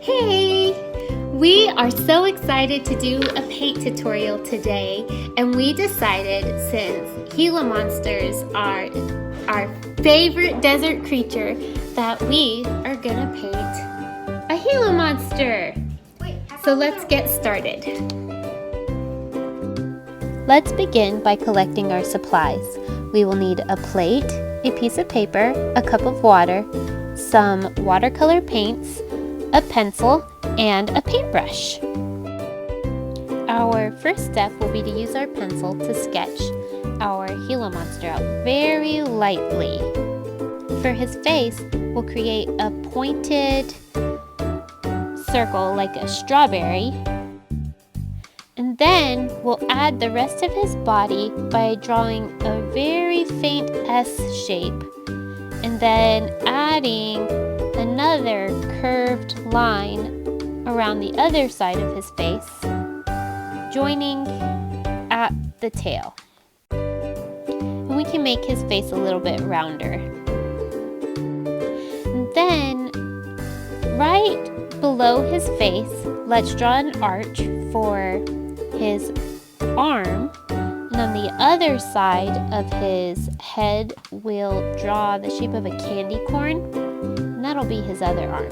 Hey! We are so excited to do a paint tutorial today, and we decided since Gila Monsters are our favorite desert creature that we are gonna paint a Gila Monster. So let's get started. Let's begin by collecting our supplies. We will need a plate, a piece of paper, a cup of water, some watercolor paints, a pencil, and a paintbrush. Our first step will be to use our pencil to sketch our Gila Monster out very lightly. For his face, we'll create a pointed circle like a strawberry, and then we'll add the rest of his body by drawing a very faint S shape, and then adding another curved line around the other side of his face, joining at the tail. And we can make his face a little bit rounder. And then, right below his face, let's draw an arch for his arm. And on the other side of his head, we'll draw the shape of a candy corn, and that'll be his other arm.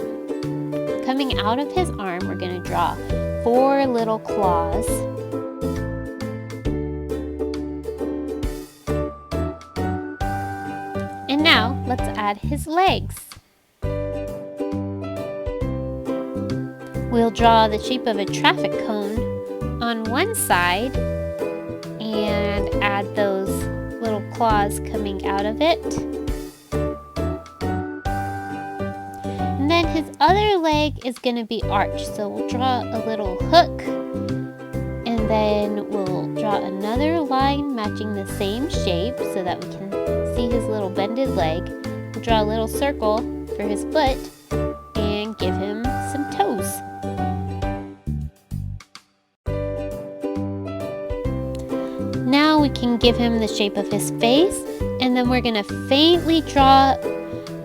Coming out of his arm, we're going to draw 4 little claws. And now, let's add his legs. We'll draw the shape of a traffic cone on one side and add those little claws coming out of it. And then his other leg is going to be arched, so we'll draw a little hook, and then we'll draw another line matching the same shape so that we can see his little bended leg. We'll draw a little circle for his foot and give him some toes. Now we can give him the shape of his face, and then we're going to faintly draw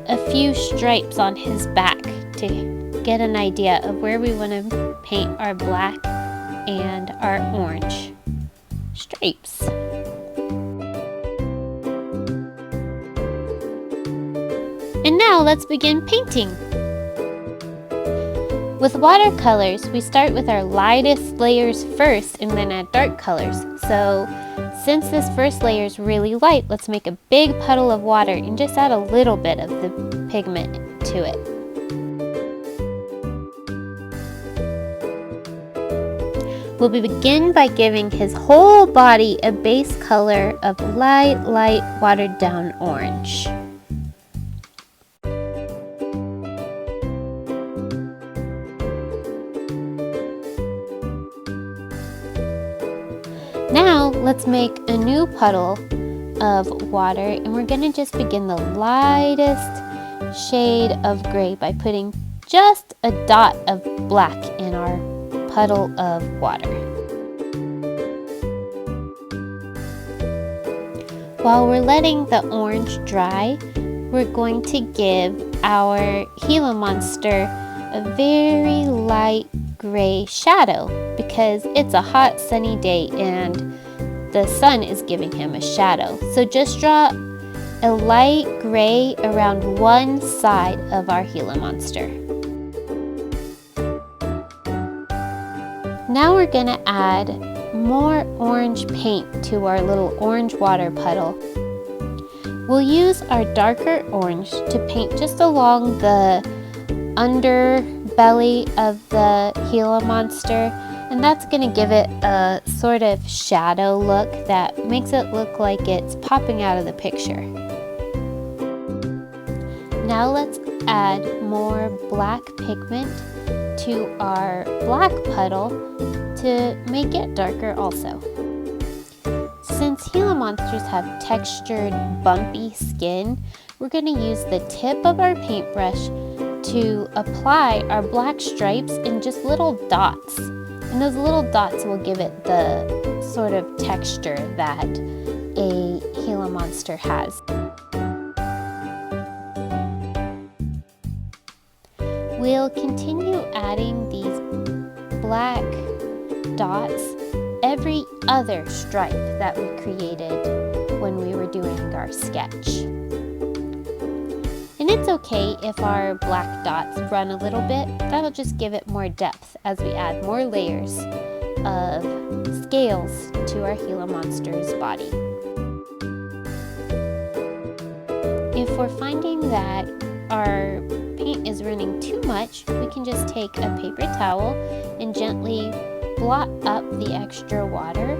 a few stripes on his back to get an idea of where we want to paint our black and our orange stripes. And now let's begin painting. With watercolors, we start with our lightest layers first and then add dark colors. So since this first layer is really light, let's make a big puddle of water and just add a little bit of the pigment to it. We'll begin by giving his whole body a base color of light, watered down orange. Now let's make a new puddle of water, and we're going to just begin the lightest shade of gray by putting just a dot of black in our puddle of water. While we're letting the orange dry, we're going to give our Gila Monster a very light gray shadow because it's a hot sunny day and the sun is giving him a shadow. So just draw a light gray around one side of our Gila Monster. Now we're going to add more orange paint to our little orange water puddle. We'll use our darker orange to paint just along the underbelly of the Gila Monster, and that's going to give it a sort of shadow look that makes it look like it's popping out of the picture. Now let's add more black pigment to our black puddle to make it darker also. Since Gila Monsters have textured, bumpy skin, we're going to use the tip of our paintbrush to apply our black stripes in just little dots. And those little dots will give it the sort of texture that a Gila Monster has. We'll continue adding these black dots every other stripe that we created when we were doing our sketch. And it's okay if our black dots run a little bit. That'll just give it more depth as we add more layers of scales to our Gila Monster's body. If we're finding that our paint is running too much, we can just take a paper towel and gently blot up the extra water.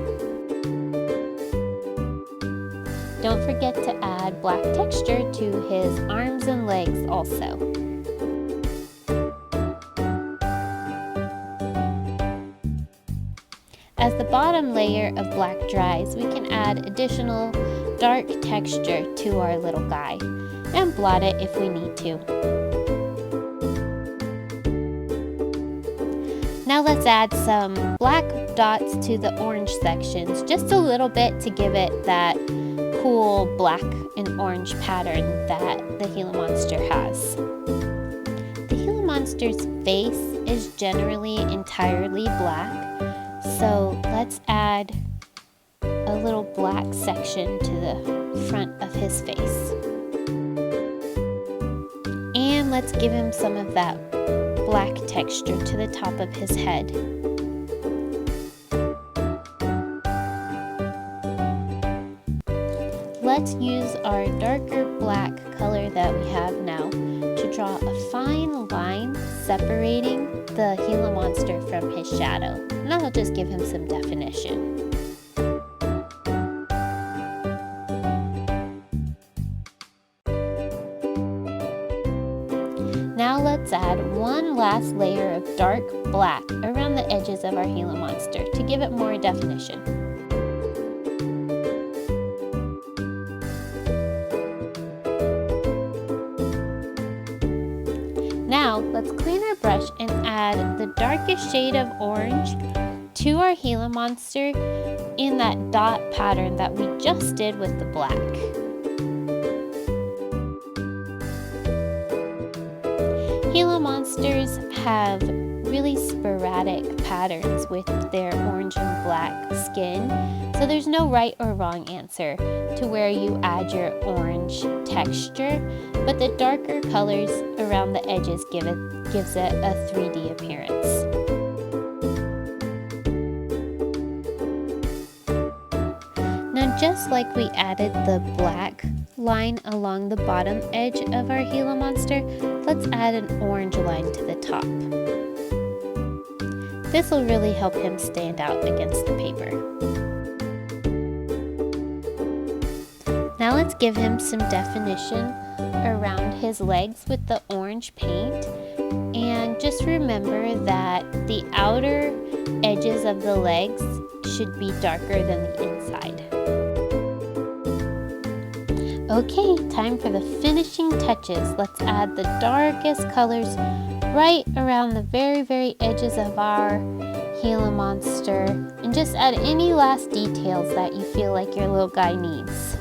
Don't forget to add black texture to his arms and legs also. As the bottom layer of black dries, we can add additional dark texture to our little guy and blot it if we need to. Now let's add some black dots to the orange sections, just a little bit to give it that cool black and orange pattern that the Gila Monster has. The Gila Monster's face is generally entirely black, so let's add a little black section to the front of his face. And let's give him some of that black texture to the top of his head. Let's use our darker black color that we have now to draw a fine line separating the Gila Monster from his shadow. And that'll just give him some definition. Now let's add one last layer of dark black around the edges of our Gila Monster to give it more definition. Now let's clean our brush and add the darkest shade of orange to our Gila Monster in that dot pattern that we just did with the black. Gila Monsters have really sporadic patterns with their orange and black skin, so there's no right or wrong answer to where you add your orange texture, but the darker colors around the edges gives it a 3D appearance. Now, just like we added the black line along the bottom edge of our Gila Monster, let's add an orange line to the top. This will really help him stand out against the paper. Now let's give him some definition around his legs with the orange paint, and just remember that the outer edges of the legs should be darker than the inside. Okay, time for the finishing touches. Let's add the darkest colors right around the very edges of our Gila Monster, and just add any last details that you feel like your little guy needs.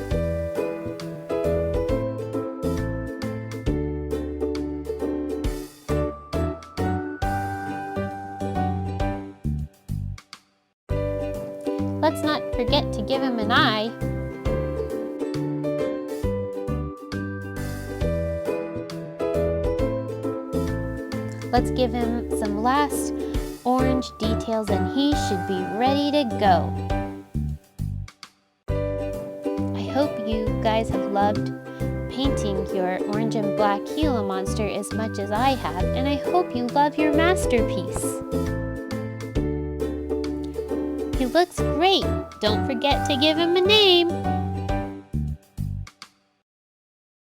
Let's not forget to give him an eye. Let's give him some last orange details and he should be ready to go. I hope you guys have loved painting your orange and black Gila Monster as much as I have, and I hope you love your masterpiece. He looks great. Don't forget to give him a name.